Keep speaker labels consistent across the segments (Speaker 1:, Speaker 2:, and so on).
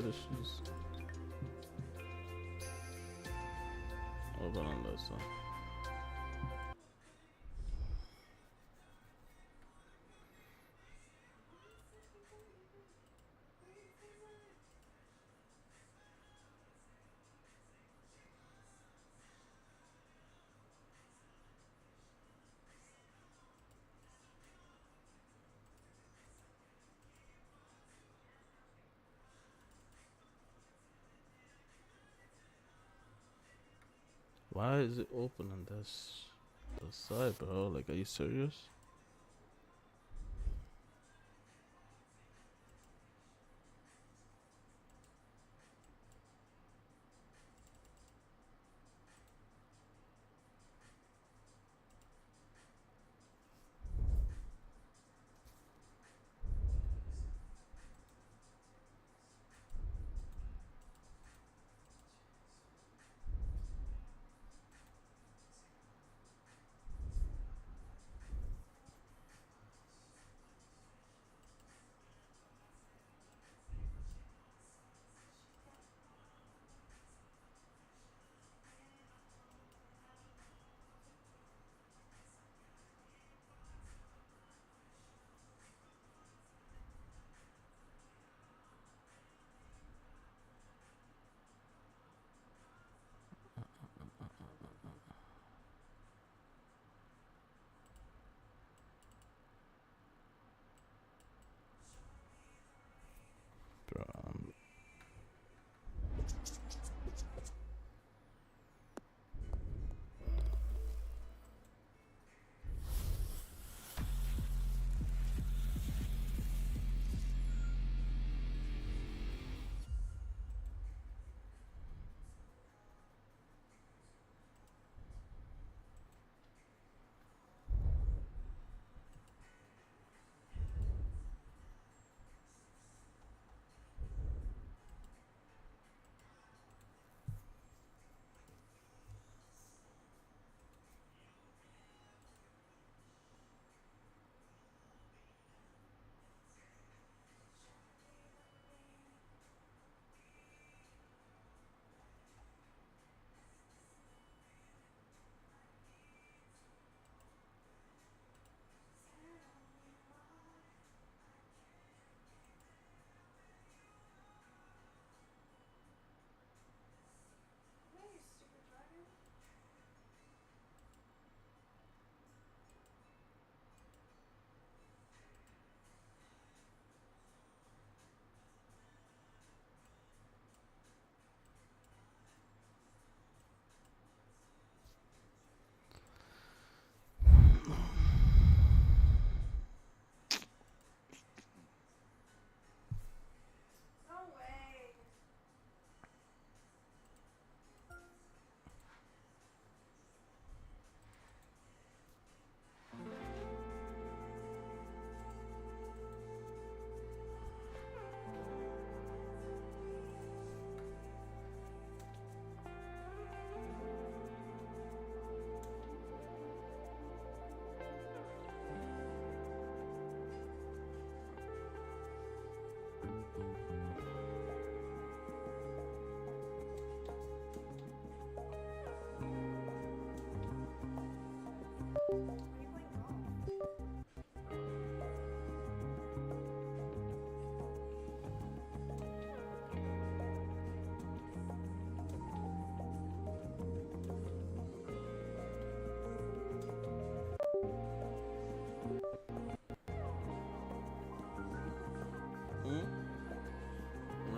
Speaker 1: issues. Open on this one. Why is it open on this side, bro? Like, are you serious? Bro,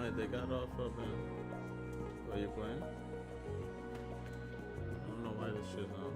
Speaker 1: Why they got off of him? Were you playing? I don't know why this shit on.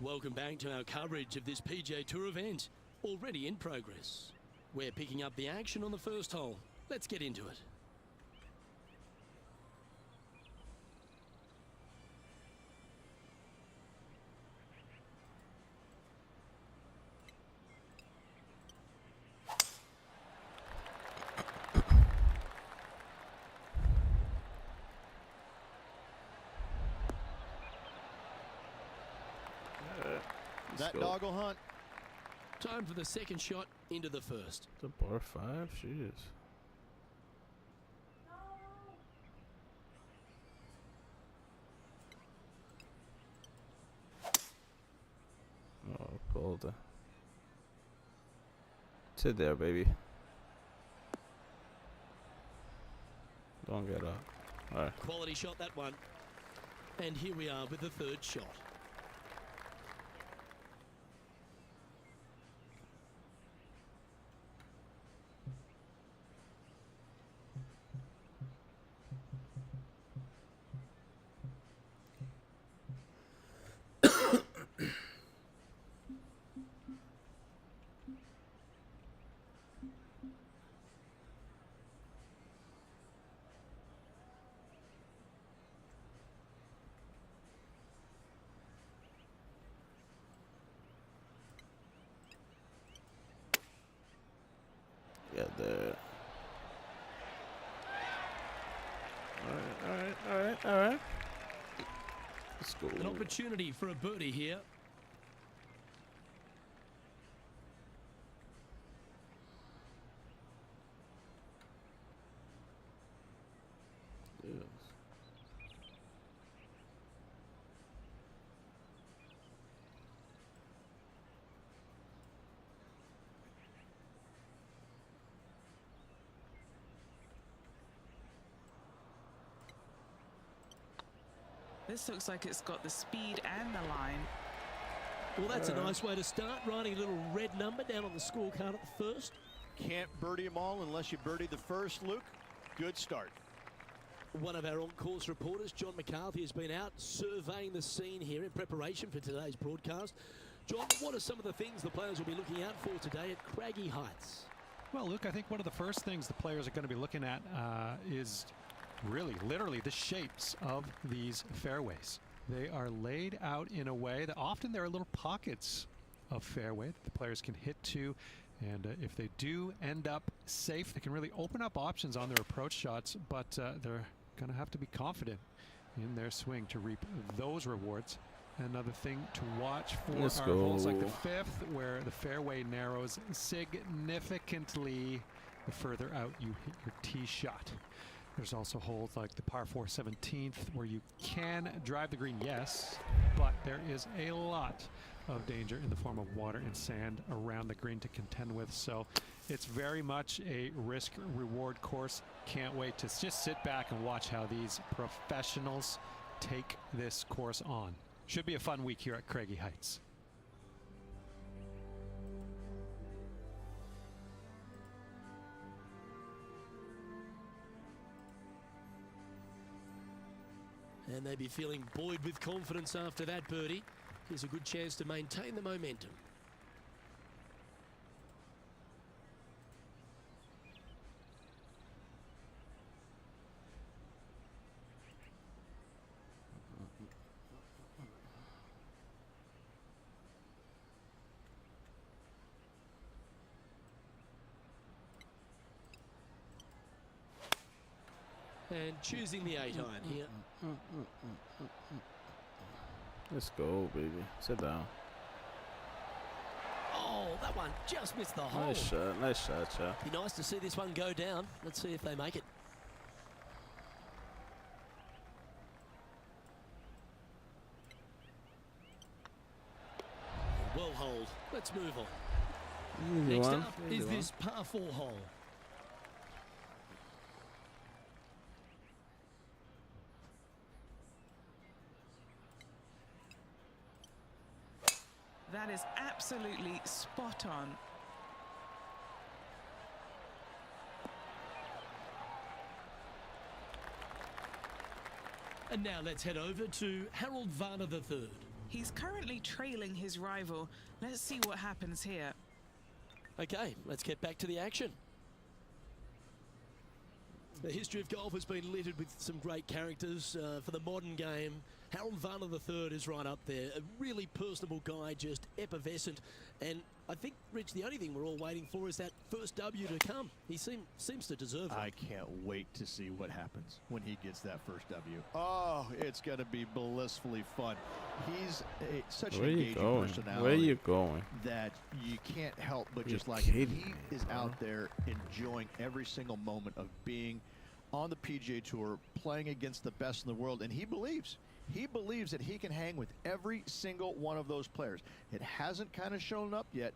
Speaker 2: Welcome back to our coverage of this PGA Tour event, already in progress. We're picking up the action on the first hole. Let's get into it.
Speaker 3: That dog will hunt.
Speaker 2: Time for the second shot into the first.
Speaker 1: The par 5? Jeez. Oh, pulled it. Sit there, baby. Don't get up. Alright.
Speaker 2: Quality shot, that one. And here we are with the third shot.
Speaker 1: Get there. Alright. Let's go.
Speaker 2: An opportunity for a birdie here.
Speaker 1: Yes.
Speaker 4: This looks like it's got the speed and the line.
Speaker 2: Well, that's a nice way to start, writing a little red number down on the scorecard at the first.
Speaker 3: Can't birdie them all unless you birdie the first, Luke. Good start.
Speaker 2: One of our on-course reporters, John McCarthy, has been out surveying the scene here in preparation for today's broadcast. John, what are some of the things the players will be looking out for today at Craggy Heights?
Speaker 5: Well, Luke, I think one of the first things the players are going to be looking at is really, literally, the shapes of these fairways. They are laid out in a way that often there are little pockets of fairway that the players can hit to. And if they do end up safe, they can really open up options on their approach shots, but they're going to have to be confident in their swing to reap those rewards. Another thing to watch for are holes like the fifth, where the fairway narrows significantly the further out you hit your tee shot. There's also holes like the par 4 17th, where you can drive the green, yes, but there is a lot of danger in the form of water and sand around the green to contend with. So it's very much a risk-reward course. Can't wait to just sit back and watch how these professionals take this course on. Should be a fun week here at Craggy Heights.
Speaker 2: And they'd be feeling buoyed with confidence after that birdie. Here's a good chance to maintain the momentum. And choosing the 8-iron here.
Speaker 1: Let's go, baby. Sit down.
Speaker 2: Oh, that one just missed the hole.
Speaker 1: Nice shot, yeah.
Speaker 2: Be nice to see this one go down. Let's see if they make it. Well holed. Let's move on. Next up is this par 4 hole.
Speaker 4: That is absolutely spot on.
Speaker 2: And now let's head over to Harold Varner III.
Speaker 4: He's currently trailing his rival. Let's see what happens here.
Speaker 2: Okay, let's get back to the action. The history of golf has been littered with some great characters for the modern game. Harold Varner III is right up there. A really personable guy, just effervescent. And I think, Rich, the only thing we're all waiting for is that first W to come. He seems to deserve it.
Speaker 3: I can't wait to see what happens when he gets that first W. Oh, it's going to be blissfully fun. He's such an engaging personality.
Speaker 1: Where are you going?
Speaker 3: That you can't help but
Speaker 1: You're
Speaker 3: just like him.
Speaker 1: kidding
Speaker 3: He
Speaker 1: me,
Speaker 3: is
Speaker 1: bro.
Speaker 3: out there enjoying every single moment of being on the PGA Tour, playing against the best in the world, and he believes that he can hang with every single one of those players. It hasn't kind of shown up yet,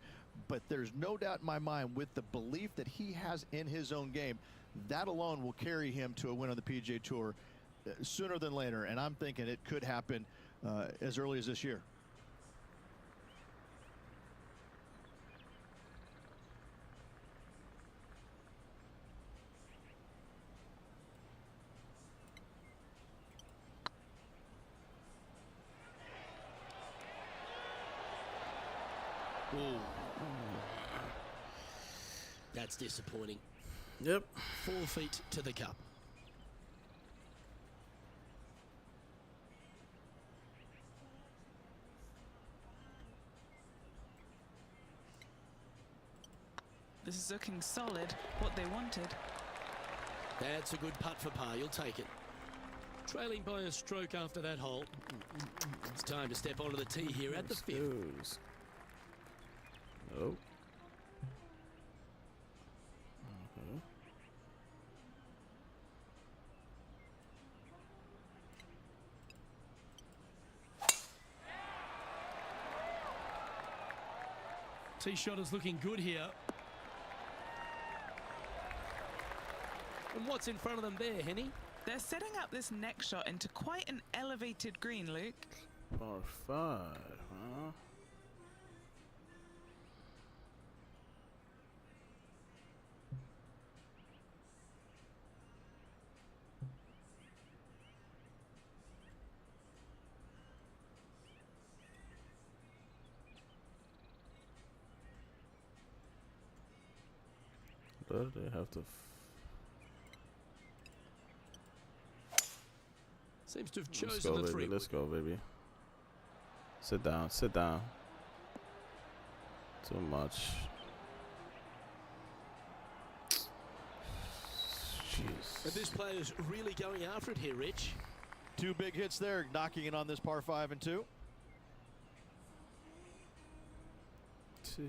Speaker 3: but there's no doubt in my mind with the belief that he has in his own game, that alone will carry him to a win on the PGA Tour sooner than later, and I'm thinking it could happen as early as this year.
Speaker 2: Ooh. That's disappointing.
Speaker 1: Yep.
Speaker 2: 4 feet to the cup.
Speaker 4: This is looking solid, what they wanted.
Speaker 2: That's a good putt for par. You'll take it. Trailing by a stroke after that hole. It's time to step onto the tee here at the 5th.
Speaker 1: Oh. Okay.
Speaker 2: Tee shot is looking good here. And what's in front of them there, Henny?
Speaker 4: They're setting up this next shot into quite an elevated green, Luke.
Speaker 1: Par 5, huh? But they have to.
Speaker 2: Seems to have
Speaker 1: Let's
Speaker 2: chosen
Speaker 1: go,
Speaker 2: the
Speaker 1: baby.
Speaker 2: 3.
Speaker 1: Let's go, baby. Sit down. Sit down. Too much. Jeez.
Speaker 2: And this player's really going after it here, Rich.
Speaker 3: 2 big hits there, knocking it on this par 5 and 2.
Speaker 1: Great.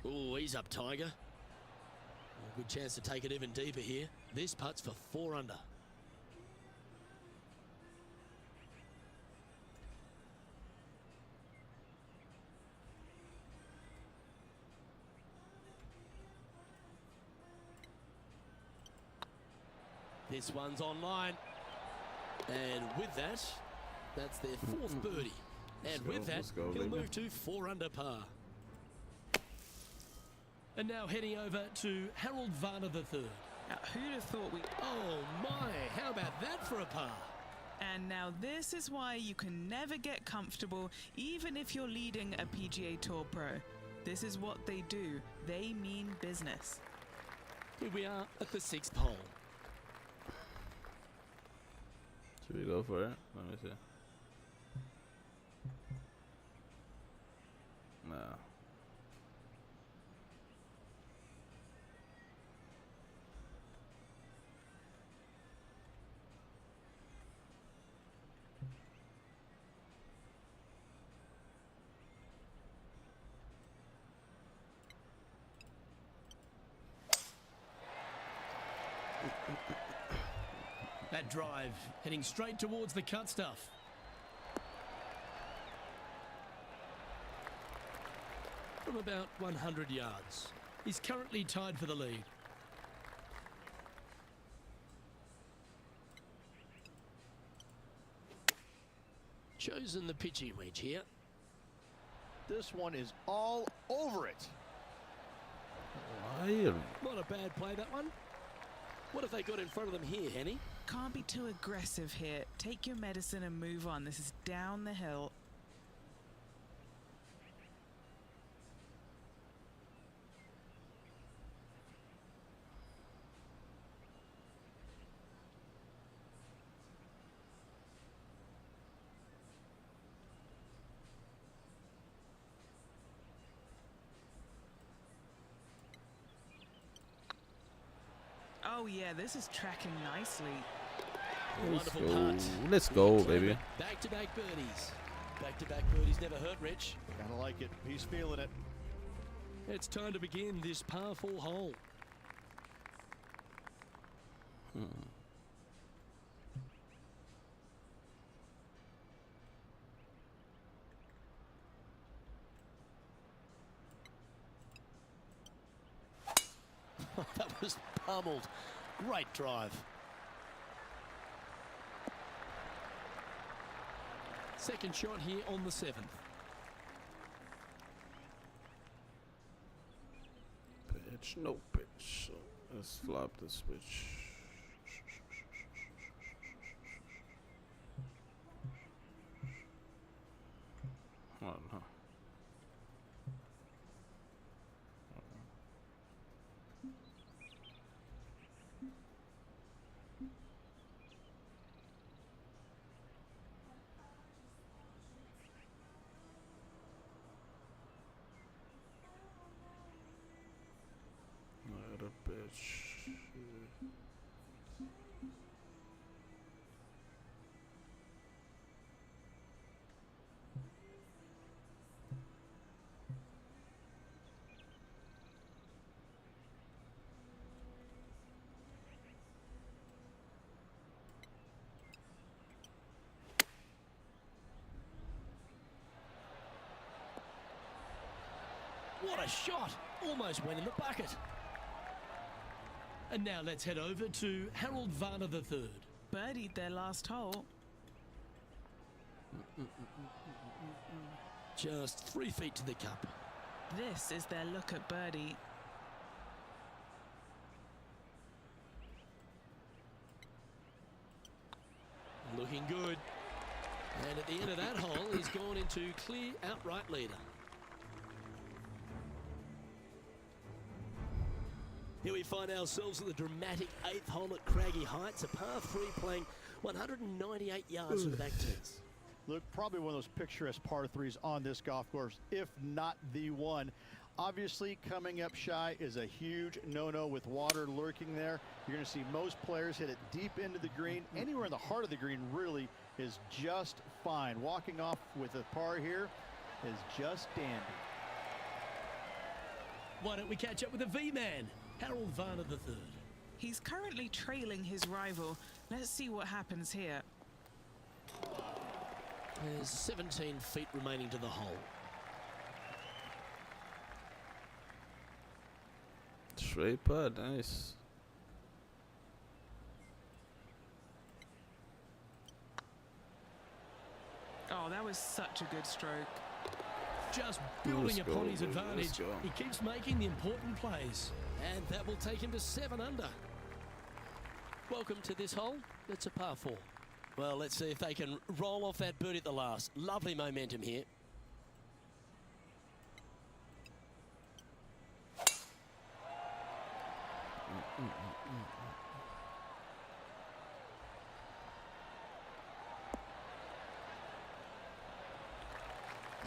Speaker 2: Oh, he's up, Tiger. A good chance to take it even deeper here. This putt's for 4 under. This one's online. And with that, that's their 4th birdie. And with that, he'll move to 4 under par. And now heading over to Harold Varner III.
Speaker 4: Now, who'd have thought we...
Speaker 2: Oh my, how about that for a par?
Speaker 4: And now this is why you can never get comfortable, even if you're leading a PGA Tour pro. This is what they do. They mean business.
Speaker 2: Here we are at the 6th hole.
Speaker 1: Should we go for it? Let me see. No.
Speaker 2: That drive heading straight towards the cut stuff. From about 100 yards. He's currently tied for the lead. Chosen the pitching wedge here.
Speaker 3: This one is all over it.
Speaker 1: Why?
Speaker 2: Not a bad play, that one. What have they got in front of them here, Henny?
Speaker 4: Can't be too aggressive here. Take your medicine and move on. This is down the hill. Oh yeah, this is tracking nicely.
Speaker 1: Let's
Speaker 2: Wonderful
Speaker 1: go.
Speaker 2: putt.
Speaker 1: Let's go, baby.
Speaker 2: Back-to-back birdies. Back-to-back birdies never hurt, Rich.
Speaker 3: Kind of like it. He's feeling it.
Speaker 2: It's time to begin this par 4 hole. That was pummeled. Great drive. Second shot here on the 7th.
Speaker 1: Pitch, no pitch. Let's flop the switch. Oh no. Not a bitch.
Speaker 2: What a shot! Almost went in the bucket. And now let's head over to Harold Varner III.
Speaker 4: Birdied their last hole.
Speaker 2: Just 3 feet to the cup.
Speaker 4: This is their look at birdie.
Speaker 2: Looking good. And at the end of that hole, he's gone into clear outright leader. Here we find ourselves at the dramatic 8th hole at Craggy Heights, a par 3 playing 198 yards from the back tees.
Speaker 3: Look, probably one of those picturesque par 3s on this golf course, if not the one. Obviously, coming up shy is a huge no-no with water lurking there. You're going to see most players hit it deep into the green. Anywhere in the heart of the green really is just fine. Walking off with a par here is just dandy.
Speaker 2: Why don't we catch up with the V-Man, Harold Varner III.
Speaker 4: He's currently trailing his rival. Let's see what happens here.
Speaker 2: There's 17 feet remaining to the hole.
Speaker 1: Straight putt, nice.
Speaker 4: Oh, that was such a good stroke.
Speaker 2: Just building
Speaker 1: Let's
Speaker 2: upon
Speaker 1: go,
Speaker 2: his
Speaker 1: baby, let's
Speaker 2: advantage.
Speaker 1: go.
Speaker 2: He keeps making the important plays. And that will take him to 7 under. Welcome to this hole. It's a par 4. Well, let's see if they can roll off that birdie at the last. Lovely momentum here.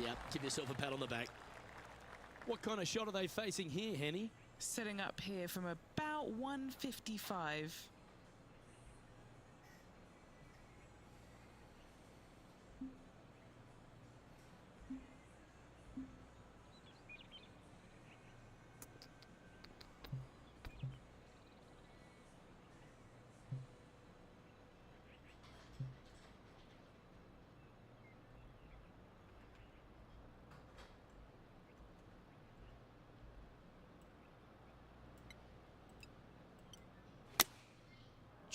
Speaker 2: Yep, give yourself a pat on the back. What kind of shot are they facing here, Henny?
Speaker 4: Setting up here from about 155.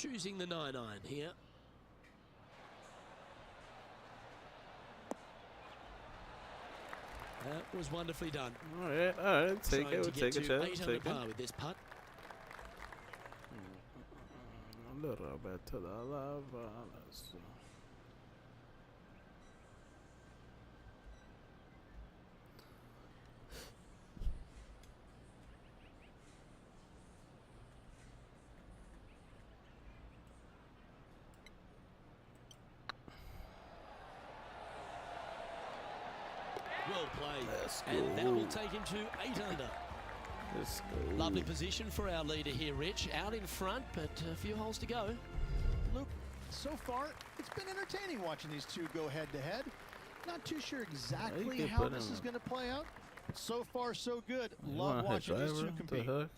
Speaker 2: choosing the 9-iron here. That was wonderfully done.
Speaker 1: All right. Take
Speaker 2: Trying
Speaker 1: it.
Speaker 2: to
Speaker 1: We'll
Speaker 2: get
Speaker 1: take a
Speaker 2: to
Speaker 1: chance.
Speaker 2: 8 under
Speaker 1: Take it.
Speaker 2: par with this putt.
Speaker 1: A little bit to the left. Let's
Speaker 2: Well played.
Speaker 1: Let's
Speaker 2: And that
Speaker 1: go.
Speaker 2: will take him to 8 under.
Speaker 1: Let's go.
Speaker 2: Lovely position for our leader here, Rich. Out in front, but a few holes to go.
Speaker 3: Luke, so far, it's been entertaining watching these two go head-to-head. Not too sure exactly
Speaker 1: can
Speaker 3: how
Speaker 1: put
Speaker 3: this
Speaker 1: him-
Speaker 3: is going to play out. But so far, so good.
Speaker 1: You
Speaker 3: Love
Speaker 1: wanna hit
Speaker 3: watching these two
Speaker 1: driver?
Speaker 3: compete.
Speaker 1: The heck?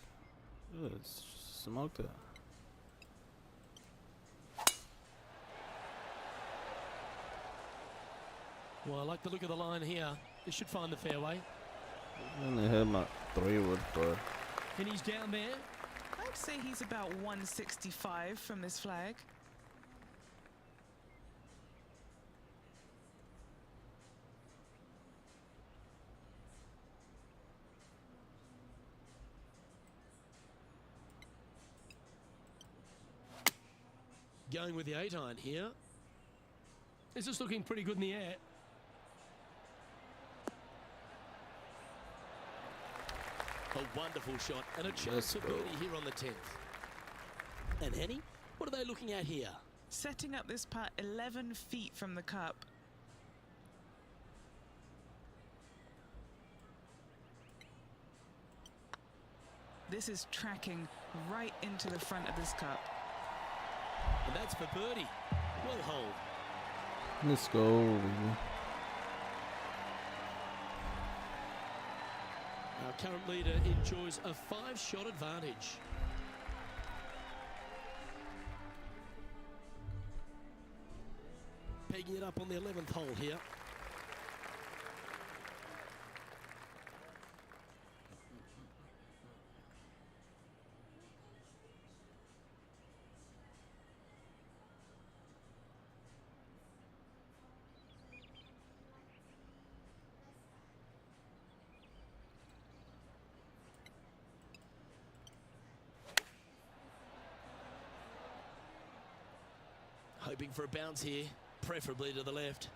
Speaker 1: Let's smoke that.
Speaker 2: Well, I like the look of the line here. This should find the fairway.
Speaker 1: And they hit my 3-wood, but
Speaker 2: And he's down there.
Speaker 4: I'd say he's about 165 from this flag.
Speaker 2: Going with the 8-iron here. This is looking pretty good in the air. A wonderful shot and a chance
Speaker 1: Let's
Speaker 2: for
Speaker 1: go.
Speaker 2: birdie here on the 10th. And Henny, what are they looking at here?
Speaker 4: Setting up this putt 11 feet from the cup. This is tracking right into the front of this cup.
Speaker 2: And that's for birdie. Well hold.
Speaker 1: let's go. Baby.
Speaker 2: Our current leader enjoys a 5-shot advantage. Pegging it up on the 11th hole here. Hoping for a bounce here, preferably to the left.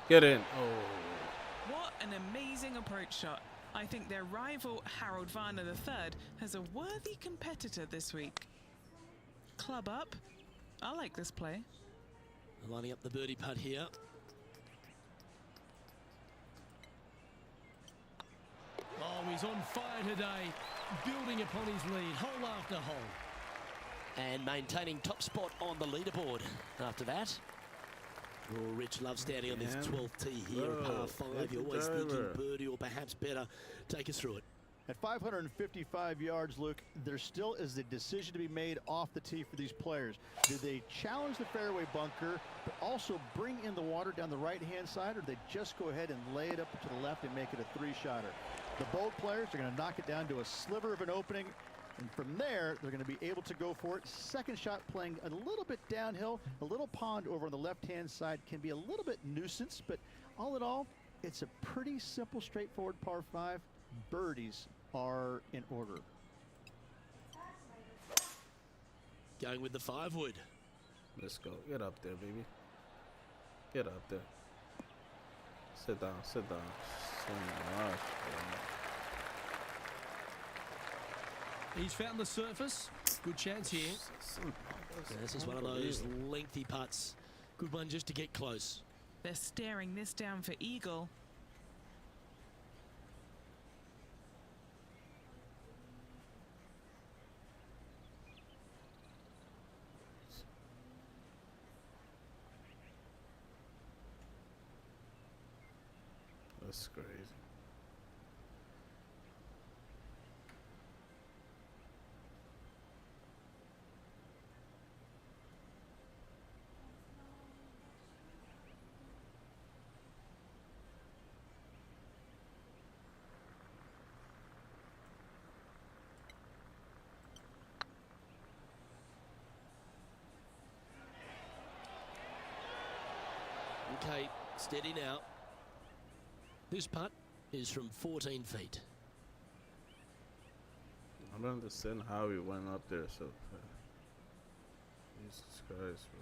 Speaker 1: Get in. Oh.
Speaker 4: What an amazing approach shot. I think their rival Harold Varner III has a worthy competitor this week. Club up. I like this play.
Speaker 2: Lining up the birdie putt here. Oh, he's on fire today, building upon his lead, hole after hole. And maintaining top spot on the leaderboard after that. Oh, Rich loves standing on this
Speaker 1: Yeah.
Speaker 2: 12th tee here,
Speaker 1: Whoa,
Speaker 2: par 5.
Speaker 1: hit
Speaker 2: You're
Speaker 1: the
Speaker 2: always thinking
Speaker 1: driver.
Speaker 2: birdie or perhaps better. Take us through it.
Speaker 3: At 555 yards, Luke, there still is a decision to be made off the tee for these players. Do they challenge the fairway bunker, but also bring in the water down the right-hand side, or do they just go ahead and lay it up to the left and make it a 3-shotter? The bold players are going to knock it down to a sliver of an opening, and from there, they're going to be able to go for it. Second shot playing a little bit downhill. A little pond over on the left-hand side can be a little bit nuisance, but all in all, it's a pretty simple, straightforward par 5. Birdies are in order.
Speaker 2: Going with the 5-wood.
Speaker 1: Let's go. Get up there, baby. Get up there. Sit down. Sit down. So much,
Speaker 2: He's found the surface. Good chance here. This is one of those lengthy putts. Good one just to get close.
Speaker 4: They're staring this down for eagle.
Speaker 1: That's crazy.
Speaker 2: Steady now. This putt is from 14 feet.
Speaker 1: I don't understand how he went up there so fast. Jesus Christ, bro.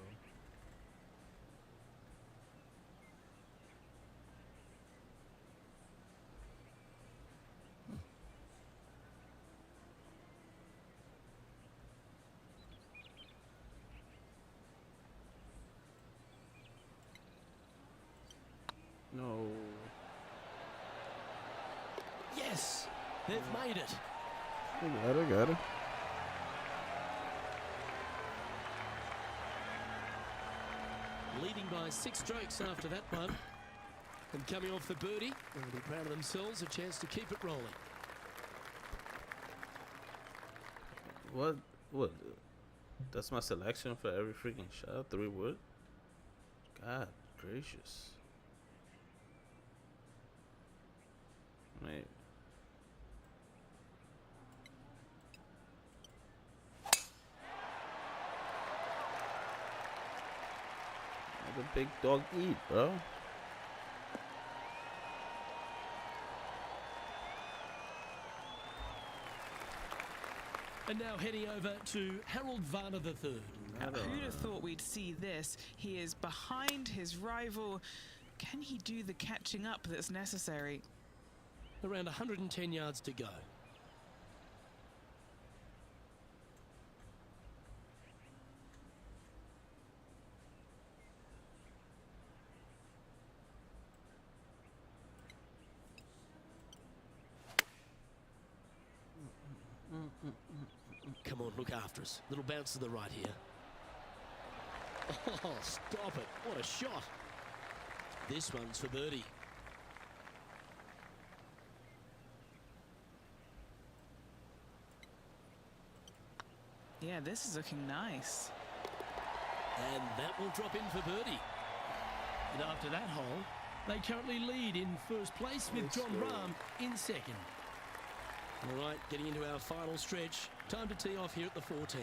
Speaker 1: No.
Speaker 2: Yes, they've made it.
Speaker 1: I got it.
Speaker 2: Leading by 6 strokes after that one. And coming off the birdie, they'll be proud of themselves, a chance to keep it rolling.
Speaker 1: What? That's my selection for every freaking shot? 3 wood? God gracious. Mate. Let the big dog eat, bro.
Speaker 2: And now heading over to Harold Varner III.
Speaker 4: Who'd have thought we'd see this? He is behind his rival. Can he do the catching up that's necessary?
Speaker 2: Around 110 yards to go. Come on, look after us. Little bounce to the right here. Oh, stop it. What a shot. This one's for birdie.
Speaker 4: Yeah, this is looking nice.
Speaker 2: And that will drop in for birdie. And after that hole, they currently lead in first place with John Rahm in second. All right, getting into our final stretch. Time to tee off here at the 14th.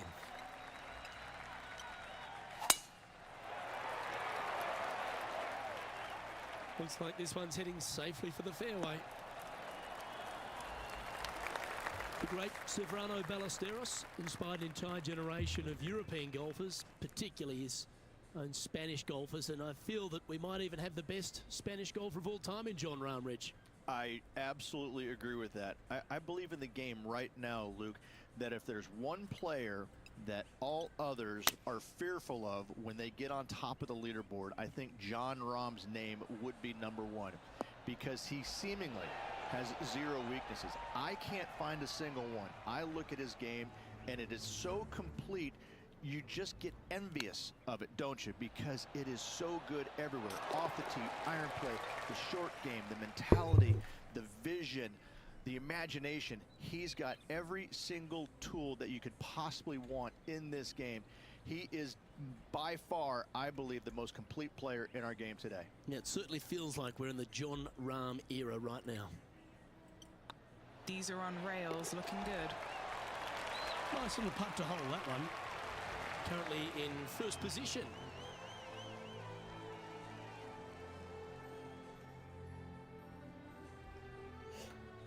Speaker 2: Looks like this one's heading safely for the fairway. The great Severano Ballesteros inspired an entire generation of European golfers, particularly his own Spanish golfers, and I feel that we might even have the best Spanish golfer of all time in John Rahm, Rich.
Speaker 3: I absolutely agree with that. I believe in the game right now, Luke, that if there's one player that all others are fearful of when they get on top of the leaderboard, I think John Rahm's name would be number 1, because he seemingly has 0 weaknesses. I can't find a single one. I look at his game and it is so complete, you just get envious of it, don't you? Because it is so good everywhere. Off the tee, iron play, the short game, the mentality, the vision, the imagination. He's got every single tool that you could possibly want in this game. He is by far, I believe, the most complete player in our game today.
Speaker 2: Yeah, it certainly feels like we're in the John Rahm era right now.
Speaker 4: These are on rails, looking good.
Speaker 2: Nice little putt to hole, that one. Currently in first position.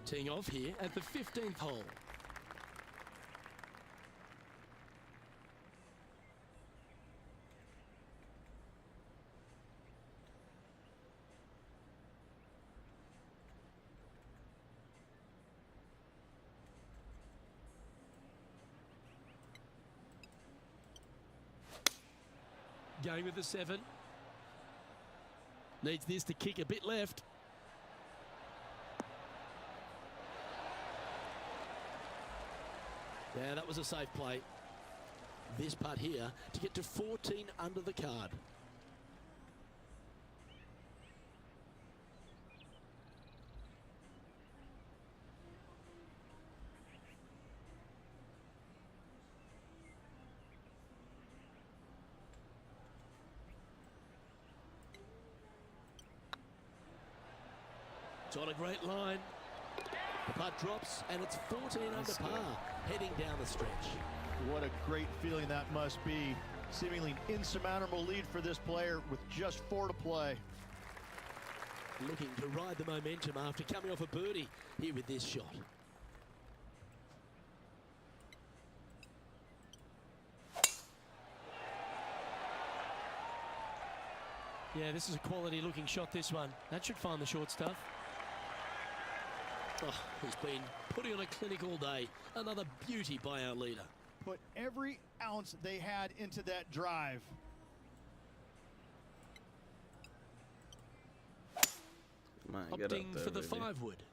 Speaker 2: Teeing off here at the 15th hole. Going with the 7. Needs this to kick a bit left. Yeah, that was a safe play. This putt here to get to 14 under the card. It's on a great line. The putt drops, and it's 14 under par, heading down the stretch.
Speaker 3: What a great feeling that must be. Seemingly insurmountable lead for this player with just 4 to play.
Speaker 2: looking to ride the momentum after coming off a birdie here with this shot. Yeah, this is a quality looking shot, this one. That should find the short stuff. Oh, he's been putting on a clinic all day. Another beauty by our leader.
Speaker 3: Put every ounce they had into that drive.
Speaker 1: Come on, get up
Speaker 2: Opting
Speaker 1: there,
Speaker 2: for the
Speaker 1: baby.
Speaker 2: 5-wood.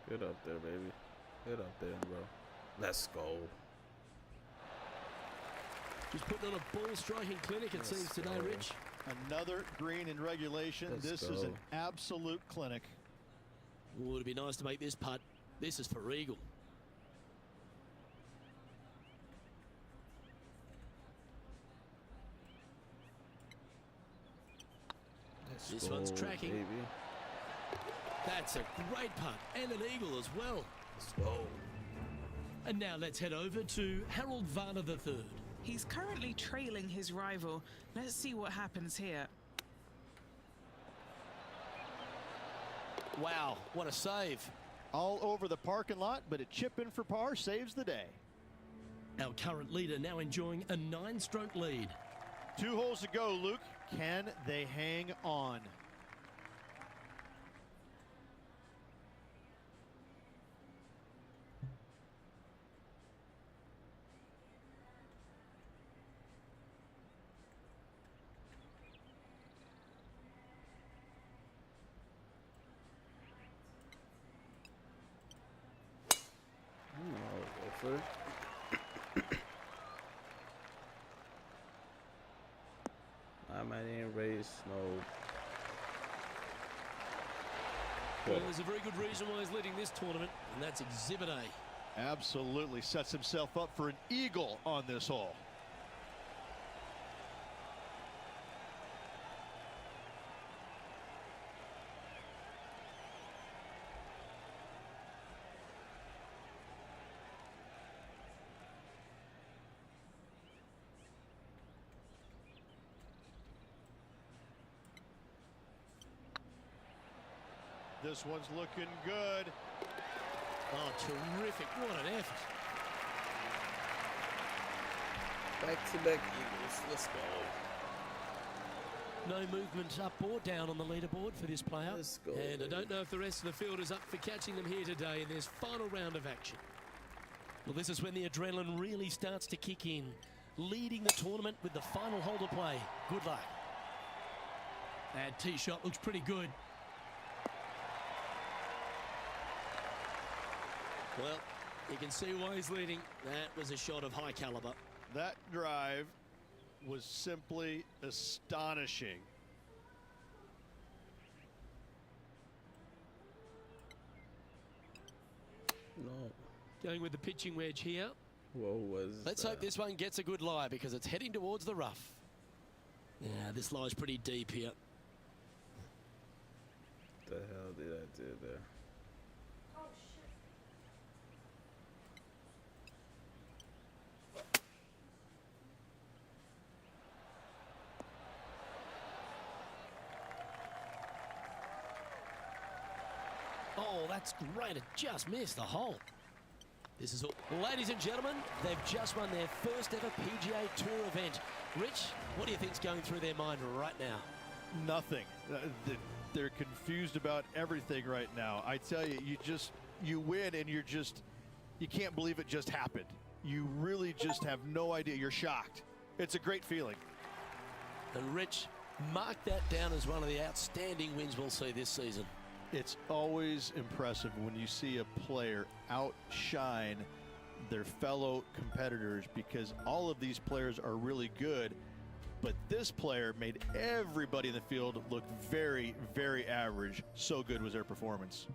Speaker 1: Get up there, baby. Get up there, bro. Let's go.
Speaker 2: He's putting on a ball striking clinic, it seems, today, Rich.
Speaker 3: Another green in regulation. This is an absolute clinic.
Speaker 2: Oh, it'd be nice to make this putt. This is for eagle. This one's tracking.
Speaker 1: Baby.
Speaker 2: That's a great putt and an eagle as well.
Speaker 1: Let's go.
Speaker 2: And now let's head over to Harold Varner III.
Speaker 4: He's currently trailing his rival. Let's see what happens here.
Speaker 2: Wow, what a save.
Speaker 3: All over the parking lot, but a chip in for par saves the day.
Speaker 2: Our current leader now enjoying a 9-stroke lead.
Speaker 3: 2 holes to go, Luke. Can they hang on?
Speaker 1: I might ain't race no.
Speaker 2: Well, there's a very good reason why he's leading this tournament, and that's Exhibit A.
Speaker 3: Absolutely sets himself up for an eagle on this hole. This one's looking good.
Speaker 2: Oh, terrific. What an effort.
Speaker 1: Back-to-back eagles. Let's go.
Speaker 2: No movement up or down on the leaderboard for this player.
Speaker 1: Let's go,
Speaker 2: And I
Speaker 1: baby.
Speaker 2: don't know if the rest of the field is up for catching them here today in this final round of action. Well, this is when the adrenaline really starts to kick in. Leading the tournament with the final hole to play. Good luck. That tee shot looks pretty good. Well, you can see why he's leading. That was a shot of high caliber.
Speaker 3: That drive was simply astonishing.
Speaker 1: No.
Speaker 2: Going with the pitching wedge here.
Speaker 1: What was
Speaker 2: Let's hope this one gets a good lie because it's heading towards the rough. Yeah, this lie's pretty deep here.
Speaker 1: the hell did I do there?
Speaker 2: Oh, that's great. It just missed the hole. This is all. Ladies and gentlemen, they've just won their first ever PGA Tour event. Rich, what do you think's going through their mind right now?
Speaker 3: Nothing. They're confused about everything right now. I tell you, you win and you can't believe it just happened. You really just have no idea. You're shocked. It's a great feeling.
Speaker 2: And Rich, mark that down as one of the outstanding wins we'll see this season.
Speaker 3: It's always impressive when you see a player outshine their fellow competitors because all of these players are really good, but this player made everybody in the field look very, very average. So good was their performance.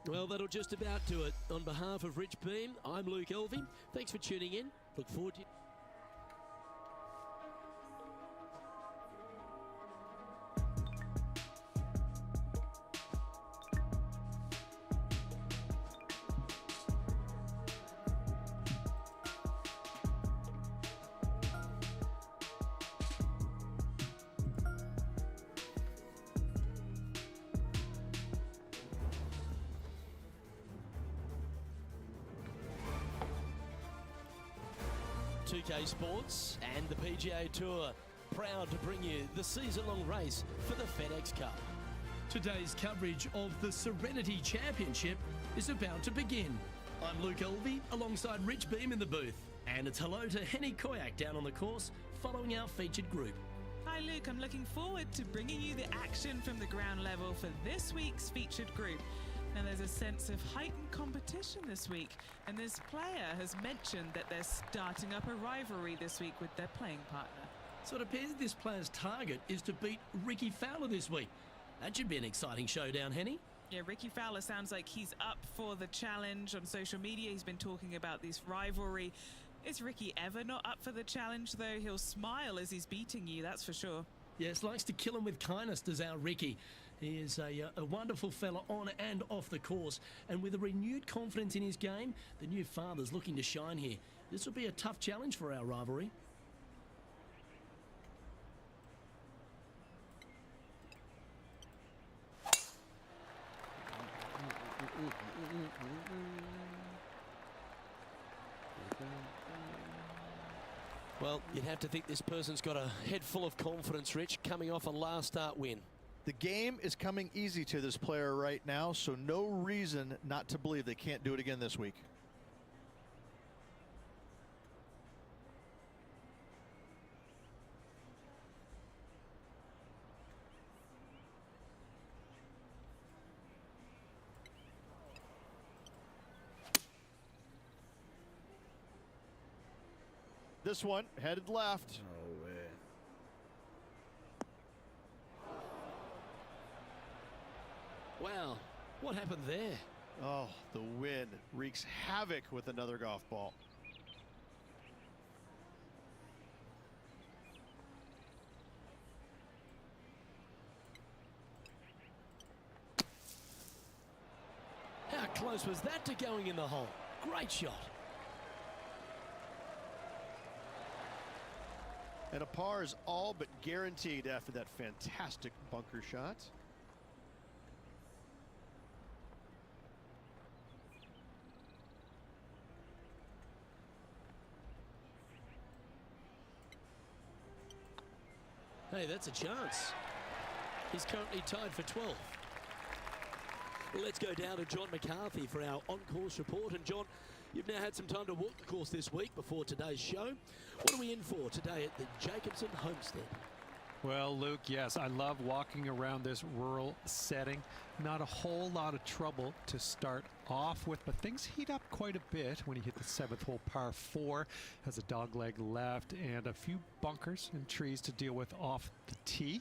Speaker 2: Well, that'll just about do it. On behalf of Rich Beam, I'm Luke Elving. Thanks for tuning in. Look forward to 2K Sports and the PGA Tour, proud to bring you the season-long race for the FedEx Cup. Today's coverage of the Serenity Championship is about to begin. I'm Luke Elvey alongside Rich Beam in the booth, and it's hello to Henny Koyak down on the course following our featured group.
Speaker 4: Hi Luke, I'm looking forward to bringing you the action from the ground level for this week's featured group. Now there's a sense of heightened competition this week, and this player has mentioned that they're starting up a rivalry this week with their playing partner.
Speaker 2: So it appears this player's target is to beat Ricky Fowler this week. That should be an exciting showdown, Henny.
Speaker 4: Yeah, Ricky Fowler sounds like he's up for the challenge. On social media, he's been talking about this rivalry. Is Ricky ever not up for the challenge, though? He'll smile as he's beating you, that's for sure.
Speaker 2: Yes, likes to kill him with kindness, does our Ricky. He is a wonderful fella on and off the course, and with a renewed confidence in his game, the new father's looking to shine here. This will be a tough challenge for our rivalry. Well, you'd have to think this person's got a head full of confidence, Rich, coming off a last start win.
Speaker 3: The game is coming easy to this player right now, so no reason not to believe they can't do it again this week. This one headed left.
Speaker 1: No way.
Speaker 2: Wow, what happened there?
Speaker 3: Oh, the wind wreaks havoc with another golf ball.
Speaker 2: How close was that to going in the hole? Great shot.
Speaker 3: And a par is all but guaranteed after that fantastic bunker shot.
Speaker 2: Hey, that's a chance. He's currently tied for 12th. Well, let's go down to John McCarthy for our on-course report. And John, you've now had some time to walk the course this week before today's show. What are we in for today at the Jacobson Homestead?
Speaker 5: Well, Luke, yes, I love walking around this rural setting. Not a whole lot of trouble to start off with, but things heat up quite a bit when you hit the 7th hole, par 4. Has a dogleg left and a few bunkers and trees to deal with off the tee.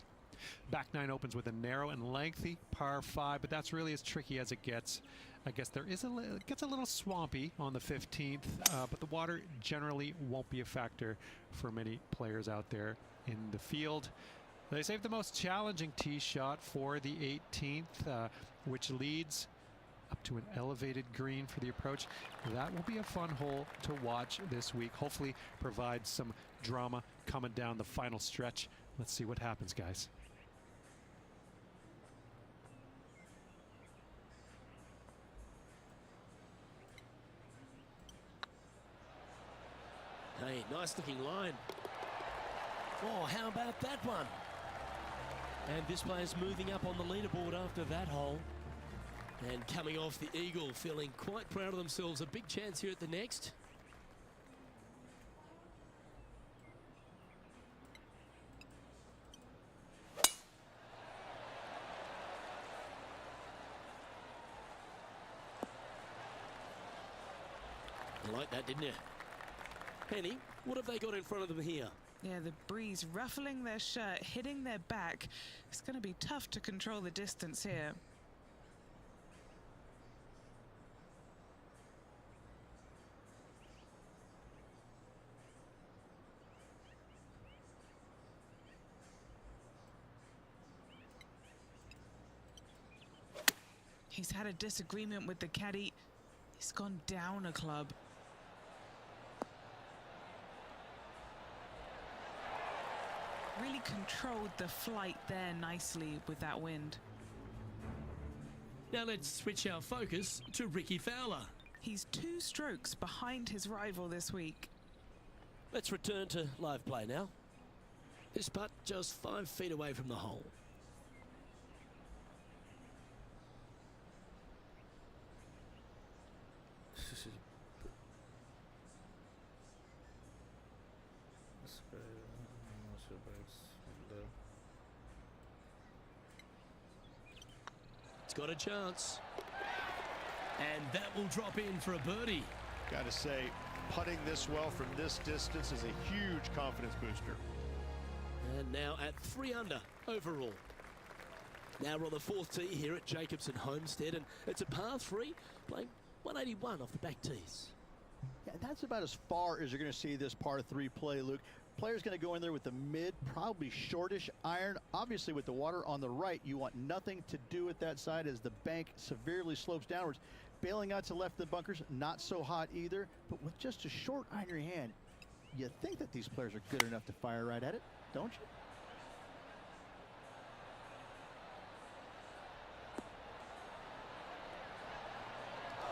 Speaker 5: Back 9 opens with a narrow and lengthy par 5, but that's really as tricky as it gets. I guess there is it gets a little swampy on the 15th, but the water generally won't be a factor for many players out there in the field. They saved the most challenging tee shot for the 18th, which leads up to an elevated green for the approach. That will be a fun hole to watch this week. Hopefully provide some drama coming down the final stretch. Let's see what happens, guys.
Speaker 2: Hey, nice looking line. Oh, how about that one? And this player's moving up on the leaderboard after that hole. And coming off the eagle, feeling quite proud of themselves. A big chance here at the next. You like that, didn't you? Penny, what have they got in front of them here?
Speaker 4: Yeah, the breeze ruffling their shirt, hitting their back. It's going to be tough to control the distance here. He's had a disagreement with the caddy. He's gone down a club. Really controlled the flight there nicely with that wind.
Speaker 2: Now let's switch our focus to Ricky Fowler.
Speaker 4: He's 2 strokes behind his rival this week.
Speaker 2: Let's return to live play now. This putt just 5 feet away from the hole. It's got a chance. And that will drop in for a birdie.
Speaker 3: Got to say, putting this well from this distance is a huge confidence booster.
Speaker 2: And now at 3 under overall. Now we're on the 4th tee here at Jacobson Homestead, and it's a par 3, playing 181 off the back tees.
Speaker 3: Yeah, that's about as far as you're going to see this par 3 play, Luke. Player's going to go in there with the mid, probably shortish iron. Obviously, with the water on the right, you want nothing to do with that side as the bank severely slopes downwards. Bailing out to left of the bunkers, not so hot either. But with just a short iron in your hand, you think that these players are good enough to fire right at it, don't you?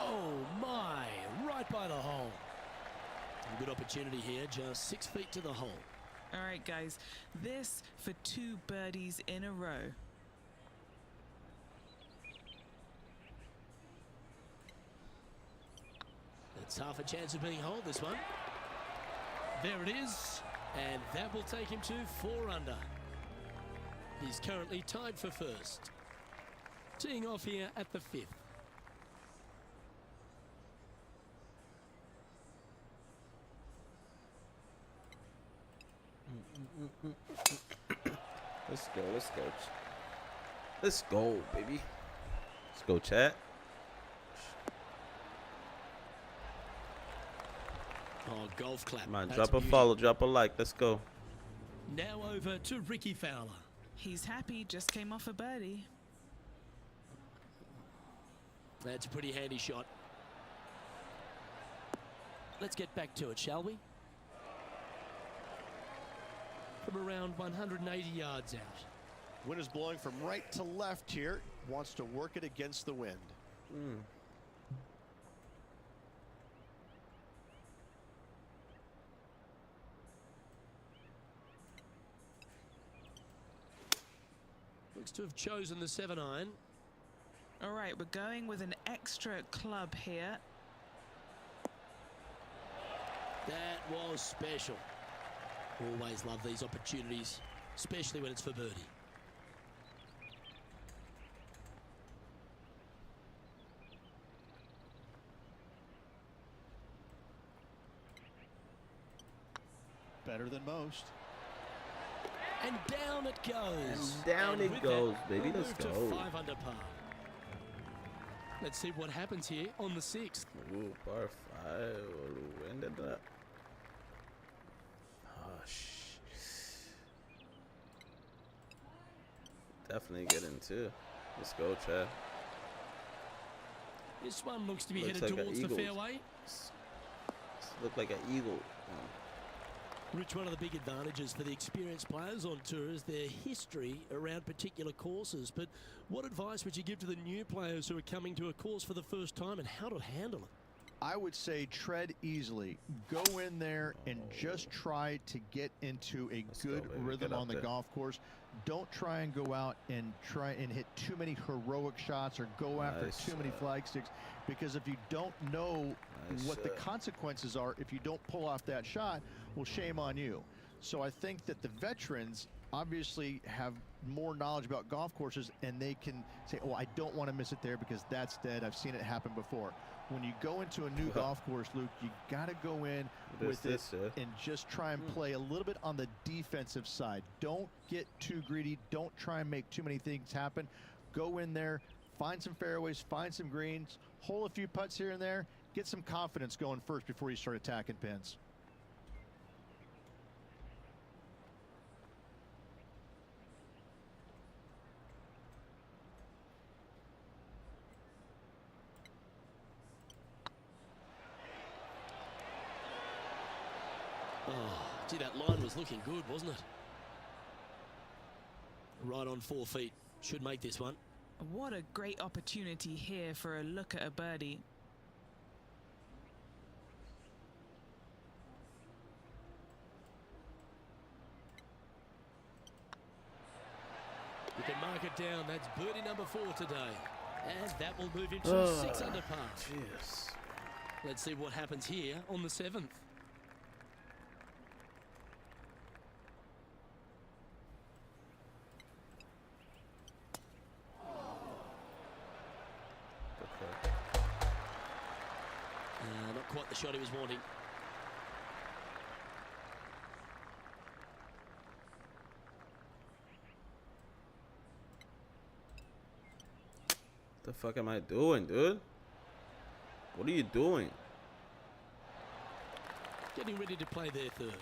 Speaker 2: Oh my, right by the hole. A good opportunity here, just 6 feet to the hole.
Speaker 4: All right, guys, this for 2 birdies in a row.
Speaker 2: It's half a chance of being holed, this one. There it is, and that will take him to 4 under. He's currently tied for first. Teeing off here at the 5th.
Speaker 1: Let's go, let's go. Let's go, baby. Let's go, chat.
Speaker 2: Oh, golf clap.
Speaker 1: Come on,
Speaker 2: That's
Speaker 1: drop a
Speaker 2: beauty.
Speaker 1: follow, drop a like. Let's go.
Speaker 2: Now over to Ricky Fowler.
Speaker 4: He's happy, just came off a birdie.
Speaker 2: That's a pretty handy shot. Let's get back to it, shall we? From around 180 yards out.
Speaker 3: Wind is blowing from right to left here. Wants to work it against the wind.
Speaker 2: Looks to have chosen the 7-iron.
Speaker 4: All right, we're going with an extra club here.
Speaker 2: That was special. Always love these opportunities, especially when it's for birdie.
Speaker 3: Better than most.
Speaker 2: And down it goes.
Speaker 1: And down it
Speaker 2: with
Speaker 1: goes,
Speaker 2: that,
Speaker 1: baby.
Speaker 2: we'll
Speaker 1: Let's
Speaker 2: move
Speaker 1: go.
Speaker 2: to 5 under par. Let's see what happens here on the 6th.
Speaker 1: Ooh, par 5. When did that? Oh, definitely get into. Let's go, Chad.
Speaker 2: This one looks to be
Speaker 1: Looks
Speaker 2: headed
Speaker 1: like an
Speaker 2: towards the
Speaker 1: eagle.
Speaker 2: fairway.
Speaker 1: Look like an eagle.
Speaker 2: Rich, one of the big advantages for the experienced players on tour is their history around particular courses. But what advice would you give to the new players who are coming to a course for the first time and how to handle it?
Speaker 3: I would say tread easily. Go in there and just try to get into a good
Speaker 1: go, baby.
Speaker 3: rhythm
Speaker 1: Get up
Speaker 3: on the
Speaker 1: there.
Speaker 3: golf course. Don't try and go out and try and hit too many heroic shots or go after
Speaker 1: Nice
Speaker 3: too many
Speaker 1: shot.
Speaker 3: flag sticks, because if you don't know
Speaker 1: Nice
Speaker 3: what the
Speaker 1: shot.
Speaker 3: consequences are if you don't pull off that shot, well, shame on you. So I think that the veterans obviously have more knowledge about golf courses, and they can say, oh, I don't want to miss it there because that's dead. I've seen it happen before. When you go into a new golf course, Luke, you got to go in with it and just try and play a little bit on the defensive side. Don't get too greedy. Don't try and make too many things happen. Go in there, find some fairways, find some greens, hole a few putts here and there, get some confidence going first before you start attacking pins.
Speaker 2: Oh, gee, that line was looking good, wasn't it? Right on 4 feet. Should make this one.
Speaker 4: What a great opportunity here for a look at a birdie.
Speaker 2: can mark it down. That's birdie number 4 today. And that will move him to 6 under par.
Speaker 1: Jeez.
Speaker 2: Let's see what happens here on the 7th. Not quite the shot he was wanting.
Speaker 1: The fuck am I doing, dude? What are you doing?
Speaker 2: Getting ready to play their 3rd.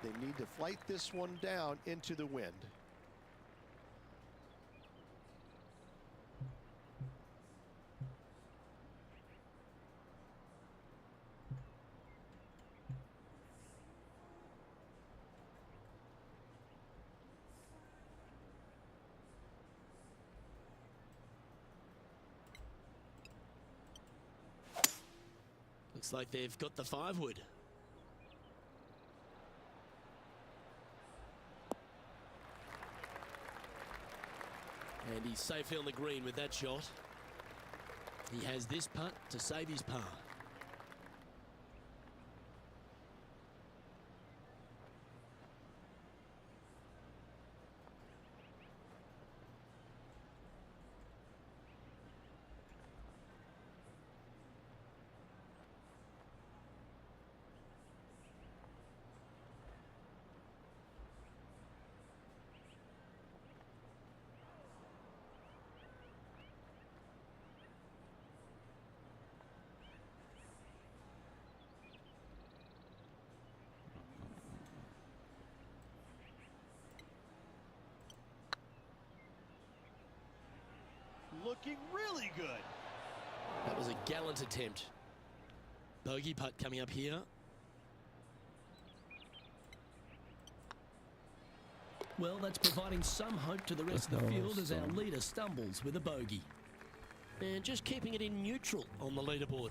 Speaker 3: They need to flight this one down into the wind.
Speaker 2: Looks like they've got the 5-wood. And he's safely on the green with that shot. He has this putt to save his par.
Speaker 3: Looking really good.
Speaker 2: That was a gallant attempt. Bogey putt coming up here. Well, that's providing some hope to the rest of the field as our leader stumbles with a bogey. And just keeping it in neutral on the leaderboard.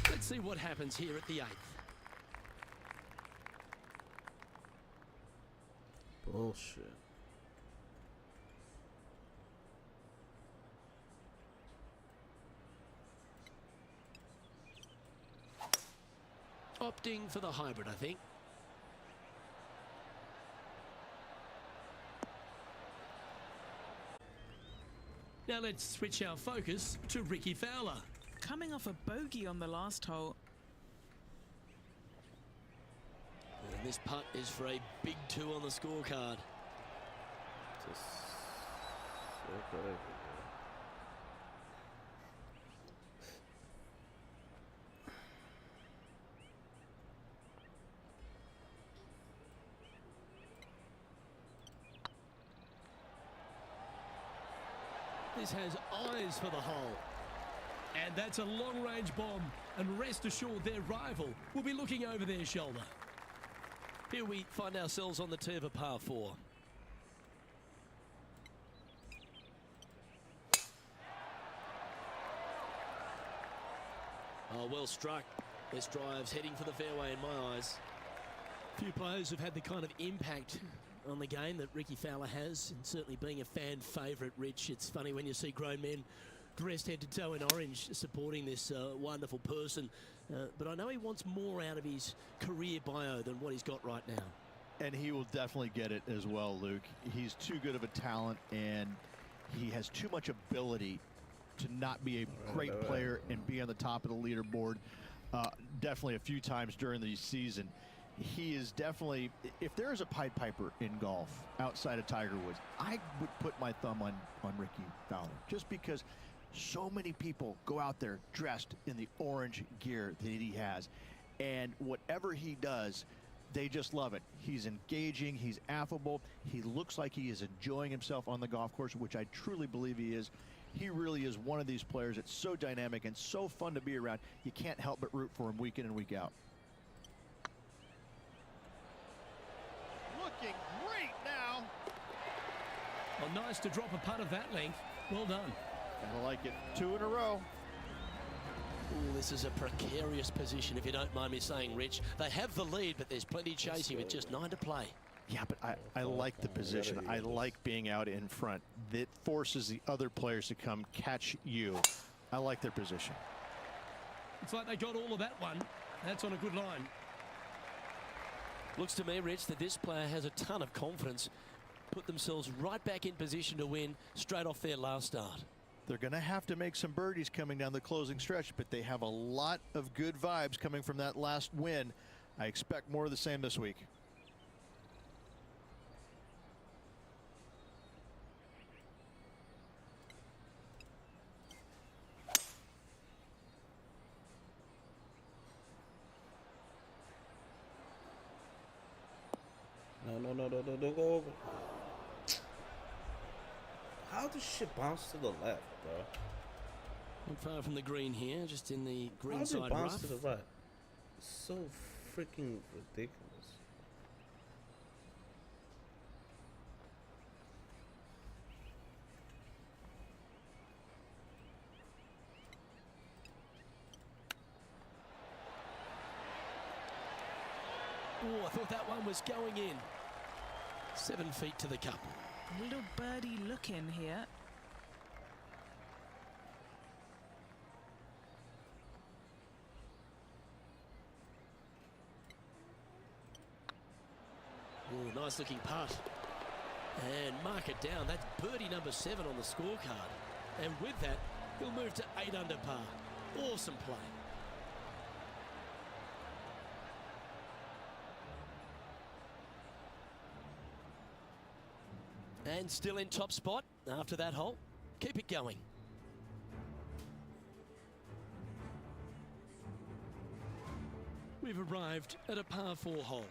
Speaker 2: Let's see what happens here at the 8th.
Speaker 1: Bullshit.
Speaker 2: Opting for the hybrid, I think. Now let's switch our focus to Ricky Fowler.
Speaker 4: Coming off a bogey on the last hole.
Speaker 2: And this putt is for a big 2 on the scorecard.
Speaker 1: Just so good.
Speaker 2: This has eyes for the hole. And that's a long-range bomb. And rest assured their rival will be looking over their shoulder. Here we find ourselves on the tee of a par 4. Oh, well struck. This drive's heading for the fairway in my eyes. Few players have had the kind of impact on the game that Ricky Fowler has, and certainly being a fan favourite, Rich. It's funny when you see grown men dressed head to toe in orange supporting this wonderful person. But I know he wants more out of his career bio than what he's got right now.
Speaker 3: And he will definitely get it as well, Luke. He's too good of a talent, and he has too much ability to not be a great player and be on the top of the leaderboard definitely a few times during the season. He is definitely, if there is a Pied Piper in golf outside of Tiger Woods, I would put my thumb on Ricky Fowler, just because so many people go out there dressed in the orange gear that he has, and whatever he does, they just love it. He's engaging, he's affable, he looks like he is enjoying himself on the golf course, which I truly believe he is. He really is one of these players that's so dynamic and so fun to be around. You can't help but root for him week in and week out. Looking great now.
Speaker 2: Well, nice to drop a putt of that length. Well done.
Speaker 3: I like it. 2 in a row.
Speaker 2: Ooh, this is a precarious position, if you don't mind me saying, Rich. They have the lead, but there's plenty chasing with just 9 to play.
Speaker 3: Yeah, but I like the position. I like being out in front. That forces the other players to come catch you. I like their position.
Speaker 2: It's like they got all of that one. That's on a good line. Looks to me, Rich, that this player has a ton of confidence. Put themselves right back in position to win straight off their last start.
Speaker 3: They're going to have to make some birdies coming down the closing stretch, but they have a lot of good vibes coming from that last win. I expect more of the same this week.
Speaker 1: No, go over. How does shit bounce to the left, bro?
Speaker 2: Not far from the green here, just in the green
Speaker 1: How does it
Speaker 2: side
Speaker 1: bounce
Speaker 2: rough.
Speaker 1: to the right? It's so freaking ridiculous.
Speaker 2: Oh, I thought that one was going in. 7 feet to the cup.
Speaker 4: A little birdie look in here.
Speaker 2: Oh, nice looking putt. And mark it down. That's birdie number 7 on the scorecard. And with that, he'll move to 8 under par. Awesome play. And still in top spot after that hole. Keep it going. We've arrived at a par 4 hole.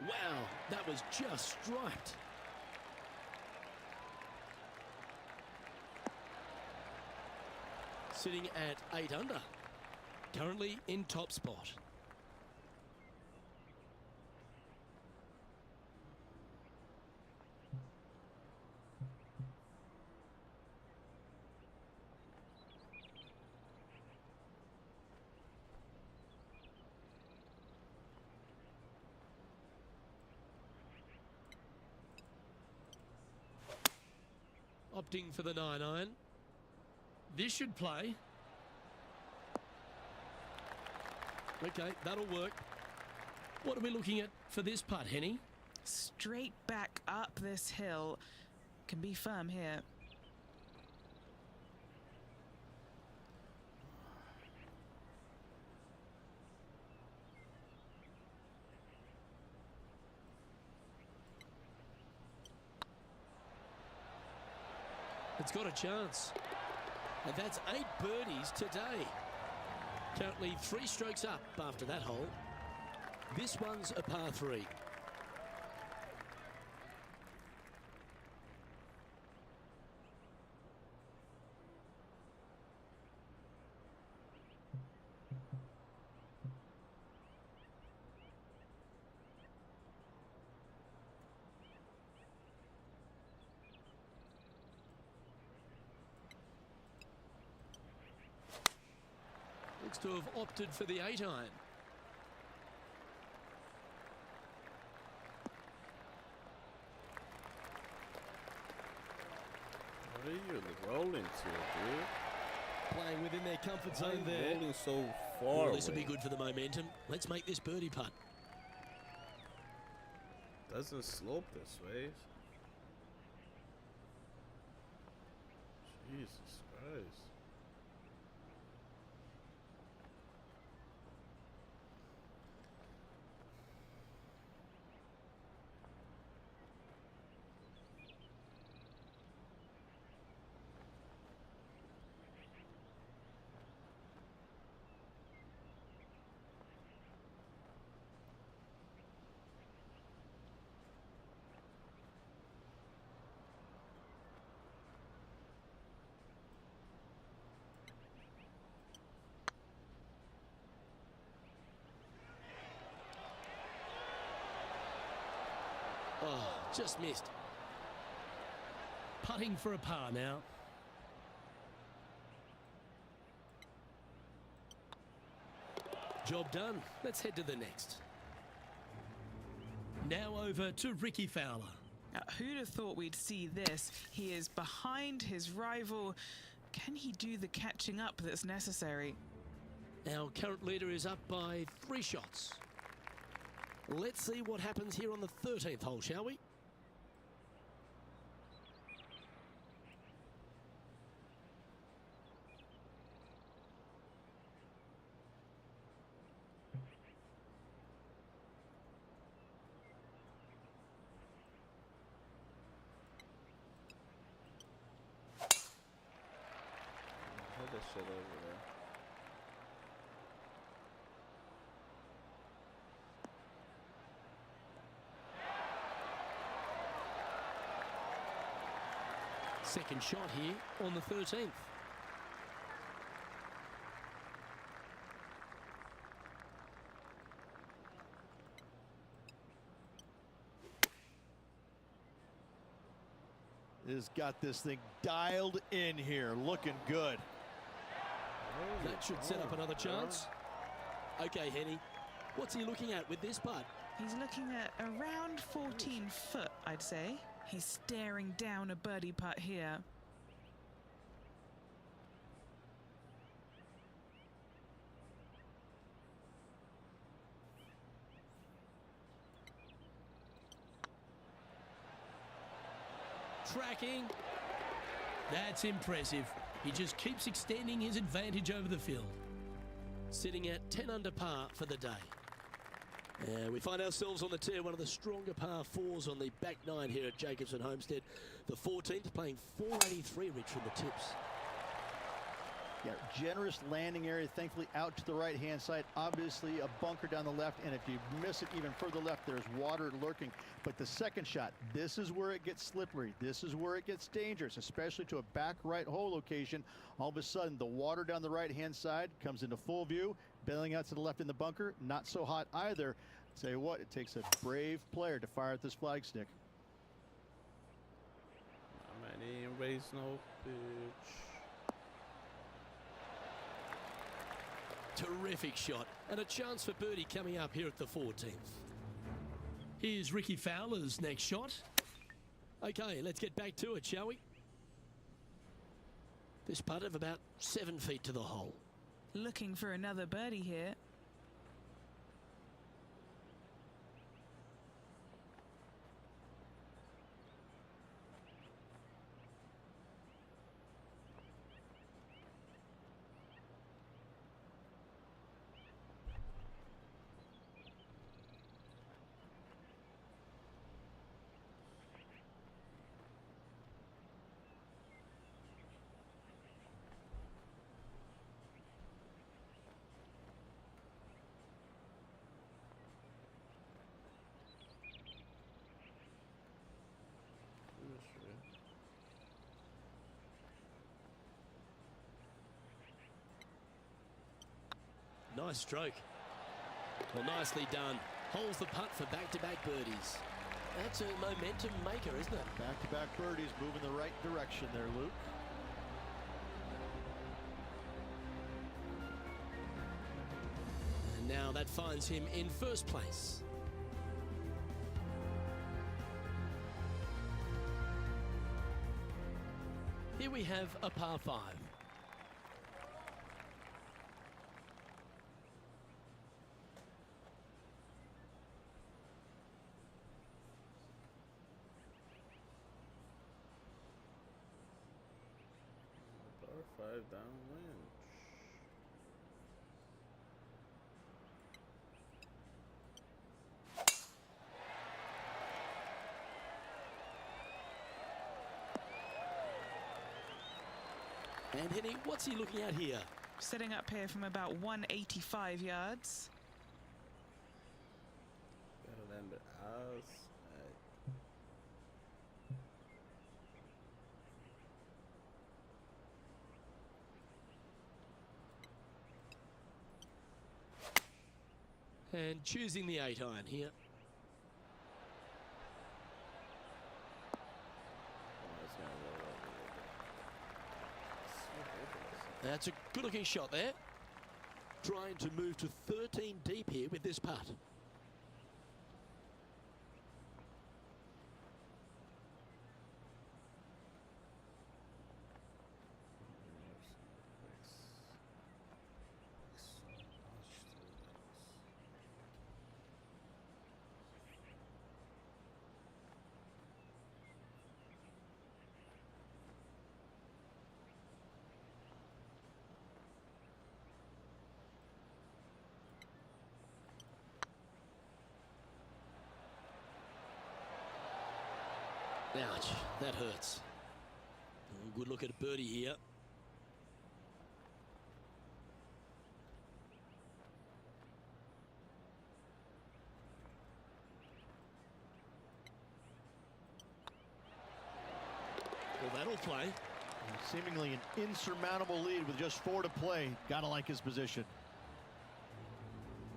Speaker 2: Wow, that was just striped. Sitting at 8 under. Currently in top spot. Opting for the 9-iron. This should play. Okay, that'll work. What are we looking at for this putt, Henny?
Speaker 4: Straight back up this hill. Can be firm here.
Speaker 2: It's got a chance. And that's 8 birdies today. Currently 3 strokes up after that hole. This one's a par 3. Looks to have opted for the 8-iron.
Speaker 1: What are you rolling to, dude?
Speaker 2: Playing within their comfort zone there.
Speaker 1: Rolling so far
Speaker 2: Well, this will be
Speaker 1: away.
Speaker 2: good for the momentum. Let's make this birdie putt.
Speaker 1: Doesn't slope this way. Jesus Christ.
Speaker 2: Just missed. Putting for a par now. Job done. Let's head to the next. Now over to Ricky Fowler.
Speaker 4: Now, who'd have thought we'd see this? He is behind his rival. Can he do the catching up that's necessary?
Speaker 2: Our current leader is up by 3 shots. Let's see what happens here on the 13th hole, shall we?
Speaker 1: Hit that shit over there.
Speaker 2: Second shot here on the 13th.
Speaker 3: Has got this thing dialed in here, looking good.
Speaker 2: That should set up another chance. Okay, Henny, what's he looking at with this putt?
Speaker 4: He's looking at around 14 foot, I'd say. He's staring down a birdie putt here.
Speaker 2: Tracking. That's impressive. He just keeps extending his advantage over the field. Sitting at 10 under par for the day. We find ourselves on the tee, one of the stronger par 4s on the back 9 here at Jacobson Homestead. The 14th playing 483, Rich, from the tips.
Speaker 3: Yeah, generous landing area, thankfully out to the right-hand side. Obviously a bunker down the left, and if you miss it even further left, there's water lurking. But the second shot, this is where it gets slippery. This is where it gets dangerous, especially to a back right hole location. All of a sudden, the water down the right-hand side comes into full view. Bailing out to the left in the bunker, not so hot either. Tell you what, it takes a brave player to fire at this flag stick.
Speaker 1: I mean, ain't raise no bitch.
Speaker 2: Terrific shot, and a chance for birdie coming up here at the 14th. Here's Ricky Fowler's next shot. Okay, let's get back to it, shall we? This putt of about 7 feet to the hole.
Speaker 4: Looking for another birdie here.
Speaker 2: Nice stroke. Well, nicely done. Holds the putt for back-to-back birdies. That's a momentum maker, isn't it?
Speaker 3: Back-to-back birdies, moving the right direction there, Luke.
Speaker 2: And now that finds him in first place. Here we have a par 5.
Speaker 1: Par 5 downwind.
Speaker 2: And Henny, what's he looking at here?
Speaker 4: Setting up here from about 185 yards.
Speaker 1: Gotta land it outside.
Speaker 2: And choosing the 8 iron here. That's a good-looking shot there. Trying to move to 13 deep here with this putt. Ouch, that hurts. Oh, good look at a birdie here. Well, that'll play.
Speaker 3: Seemingly an insurmountable lead with just 4 to play. Gotta like his position.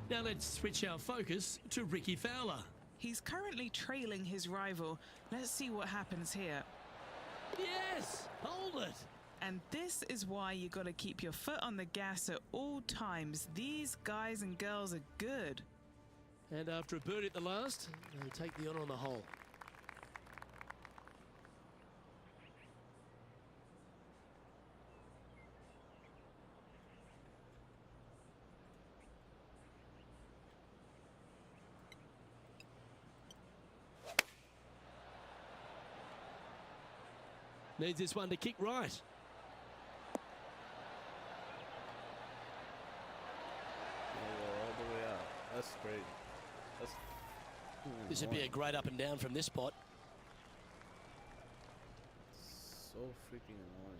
Speaker 2: Now let's switch our focus to Ricky Fowler.
Speaker 4: He's currently trailing his rival. Let's see what happens here.
Speaker 2: Yes, hold it.
Speaker 4: And this is why you got to keep your foot on the gas at all times. These guys and girls are good.
Speaker 2: And after a birdie at the last, they'll take the honour on the hole. Needs this one to kick right.
Speaker 1: All the way out. That's great. That's
Speaker 2: This would be a great up and down from this spot.
Speaker 1: so freaking annoying.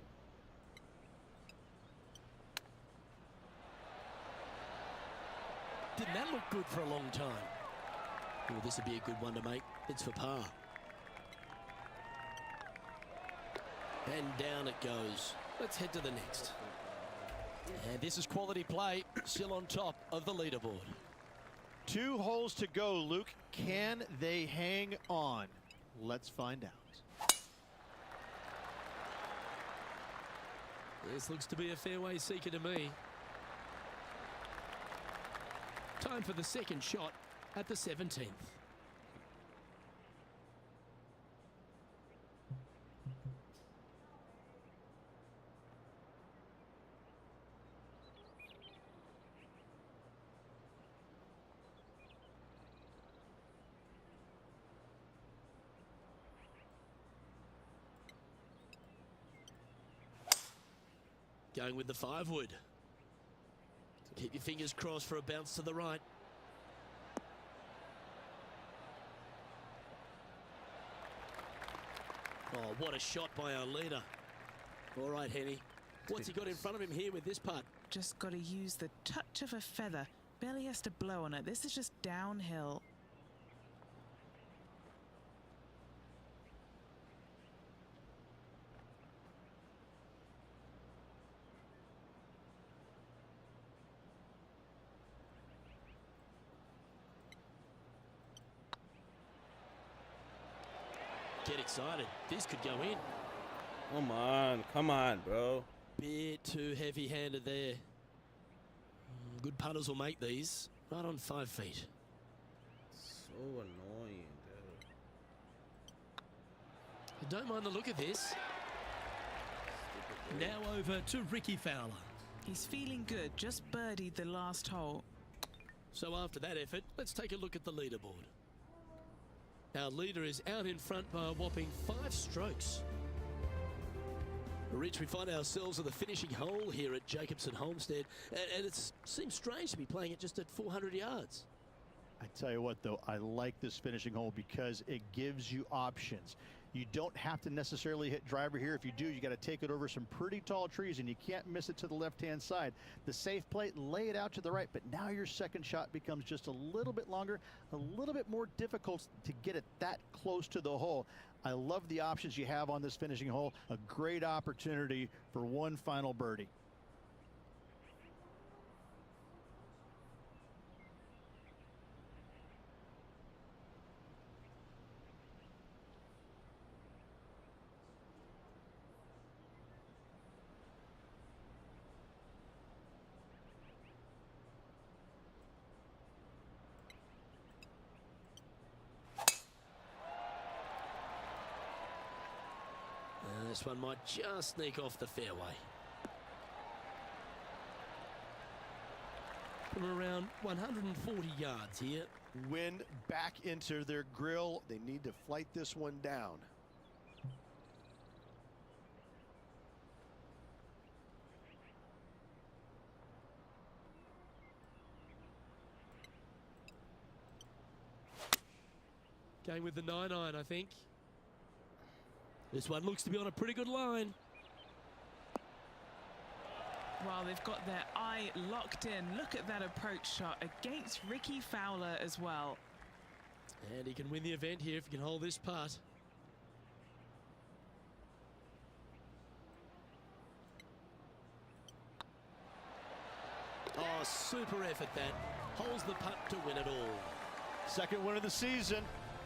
Speaker 2: Didn't that look good for a long time? Oh, this would be a good one to make. It's for par. And down it goes. Let's head to the next. And this is quality play, still on top of the leaderboard.
Speaker 3: 2 holes to go, Luke. Can they hang on? Let's find out.
Speaker 2: This looks to be a fairway seeker to me. Time for the second shot at the 17th. Going with the 5-wood. Keep your fingers crossed for a bounce to the right. Oh, what a shot by our leader. All right, Henny. What's he got in front of him here with this putt?
Speaker 4: Just got to use the touch of a feather. Barely has to blow on it. This is just downhill.
Speaker 2: Get excited. This could go in.
Speaker 1: Come on, bro.
Speaker 2: Bit too heavy-handed there. Good putters will make these. Right on 5 feet.
Speaker 1: So annoying, dude.
Speaker 2: I don't mind the look of this. Now over to Ricky Fowler.
Speaker 4: He's feeling good. Just birdied the last hole.
Speaker 2: So after that effort, let's take a look at the leaderboard. Our leader is out in front by a whopping 5 strokes. Rich, we find ourselves at the finishing hole here at Jacobson Homestead, and it seems strange to be playing it just at 400 yards.
Speaker 3: I tell you what, though, I like this finishing hole because it gives you options. You don't have to necessarily hit driver here. If you do, you got to take it over some pretty tall trees, and you can't miss it to the left-hand side. The safe play, lay it out to the right, but now your second shot becomes just a little bit longer, a little bit more difficult to get it that close to the hole. I love the options you have on this finishing hole. A great opportunity for one final birdie.
Speaker 2: This one might just sneak off the fairway. From around 140 yards here.
Speaker 3: Wind back into their grill. They need to flight this one down.
Speaker 2: Going with the 9-iron, I think. This one looks to be on a pretty good line.
Speaker 4: Well, they've got their eye locked in. Look at that approach shot against Ricky Fowler as well.
Speaker 2: And he can win the event here if he can hold this putt. Oh, super effort that. Holds the putt to win it all.
Speaker 3: Second win of the season.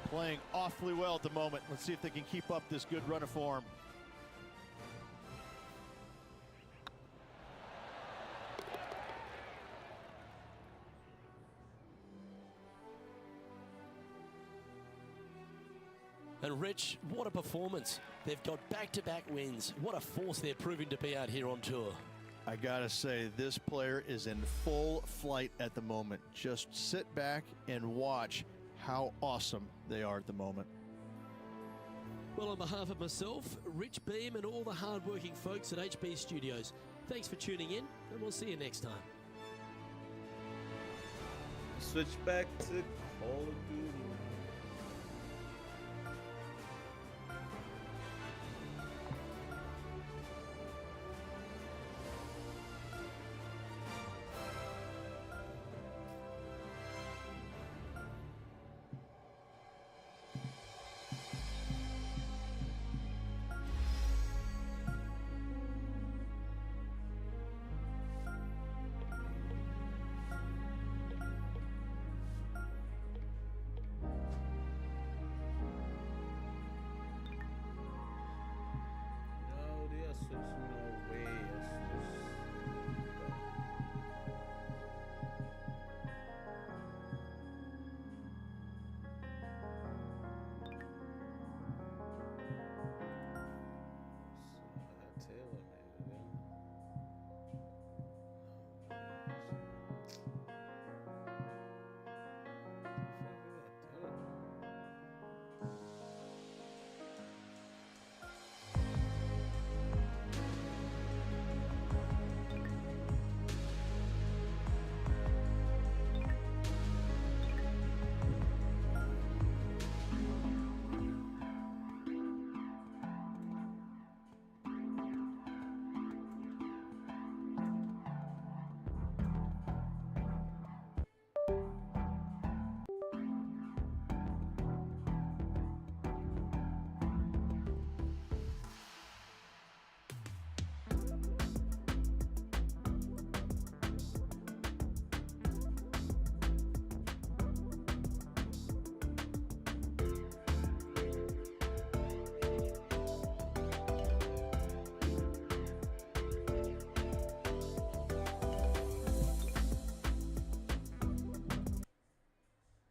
Speaker 3: Playing awfully well at the moment. Let's see if they can keep up this good run of form.
Speaker 2: And Rich, what a performance. They've got back-to-back wins. What a force they're proving to be out here on tour.
Speaker 3: I gotta say, this player is in full flight at the moment. Just sit back and watch how awesome they are at the moment.
Speaker 2: Well, on behalf of myself, Rich Beam, and all the hard-working folks at HB Studios, thanks for tuning in, and we'll see you next time.
Speaker 1: Switch back to Call of Duty.